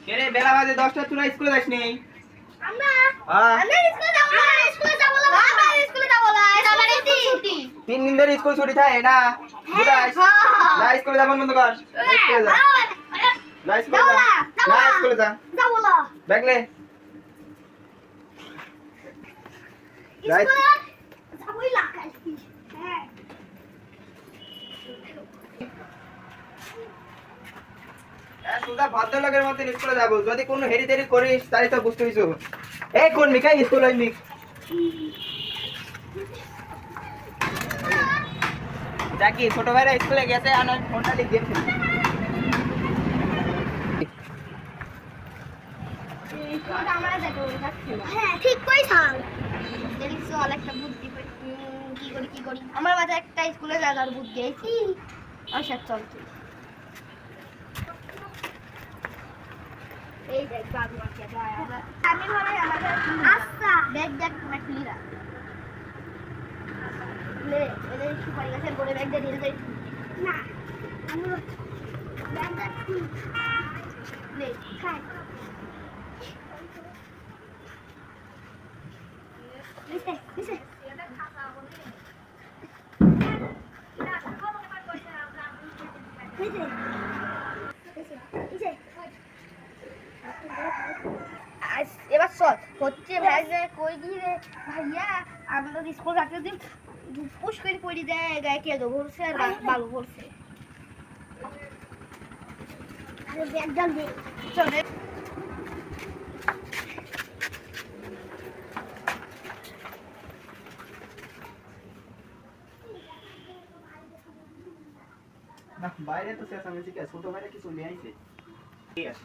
কেরে বেলা বাজে 10টা তুই স্কুলে যাসনি? আমরা হ্যাঁ আমরা স্কুলে যাব না, স্কুলে যাব না, আমরা স্কুলে যাব না, আমার ছুটি 3 দিন ধরে স্কুল ছুটি থাকে না বুঝাস না স্কুলে যাবো বন্ধ কর স্কুলে যা না স্কুলে যা না স্কুলে যা যাব না দেখলে যাই যাবই লাগাই হ্যাঁ সুদা ভদ্রলোকের মতো স্কুলে যাবো যদি কোনো হেরি দেরি করিস তাহলে তো বুঝতে পারছো এই কোন মিকাই স্কুল হয়নি যাকি ছোট ভাইরা স্কুলে গেছে আর ফোনটা দিয়ে গেম খেলছে হ্যাঁ ঠিক কইছাল দেখি চল একটা বুদ্ধি কি করি আমার মাথায় একটা স্কুলে যাওয়ার বুদ্ধি আইছি আচ্ছা চল তুই এই দেখ বাবু আজকে যায় আমি মনে হয় আমাদের আচ্ছা ব্যাগ খুলি না লে এলে সুপারি গাছের গোড়ে ব্যাগ দিয়ে যাই না আমি ব্যাগ খুলি লে খাই নিচে এবার চল হচ্ছে ভাইয়া কই গিয়ে ভাইয়া আমরা স্কুল রাখতে দিন পুশ করে পড়ি দেয় গায়ে কে দেবো বলছে আর বালু বলছে আরে ব্যাগ ডাল দে চল না বাইরে তো শেষ আমি ঠিক আছে ছোট ভাইরা কিছু নিয়ে আইছে ঠিক আছে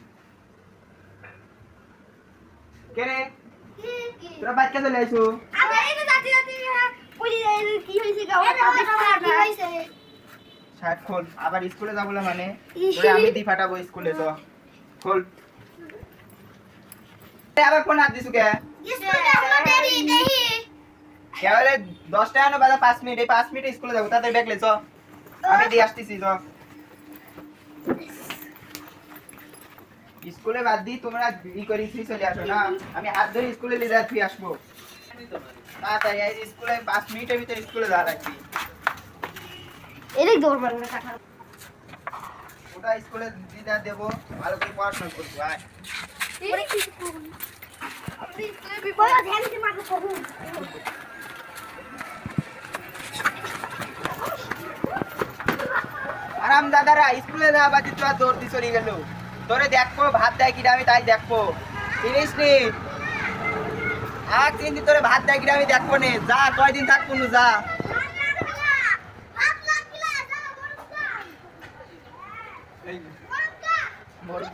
কে রে তোরা বাচ্চা চলে আইছো আমরা এই তো জাতি পড়ি দেয় কি হইছে গাও কি হইছে শার্ট খোল আবার স্কুলে যাব বলে মানে তোরে আমি দি ফাটাবো স্কুলে তো খোল এ আবার কোন হাত দিছু কে স্কুলে হলো দেরি দেরি কেবলে 10 টাকা না বাজা 5 মিনিট এই 5 মিনিট স্কুলে যাব তাতে ব্যাগ লে চ আমি দিয়ে আসতেছি চ স্কুলে বাদ দি তোমরা ই করি ফ্রি চলে আসো না আমি হাত ধরে স্কুলে নিয়ে যাচ্ছি আসবো না তাই এই স্কুলে 5 মিনিটের ভিতরে স্কুলে যা রাখছি এদিক দৌড় মারবে টাকা ওটা স্কুলে দিদা দেবো ভালো করে পড়াশোনা করবো আয় ওরে কি করব আপনি স্কুলে বিপদ ধ্যান দিয়ে মাকে করুন আরাম দাদারা স্কুলে যা বাজে তোরা দৌড় দিয়ে চলে গেল তোরে দেখবো ভাত দেয় কিনা আমি তাই দেখবো চিনিস নি আর 3 দিন তোরে ভাত দেয় কিনা আমি দেখবো নে যা কয়দিন থাকবো নু যা বড়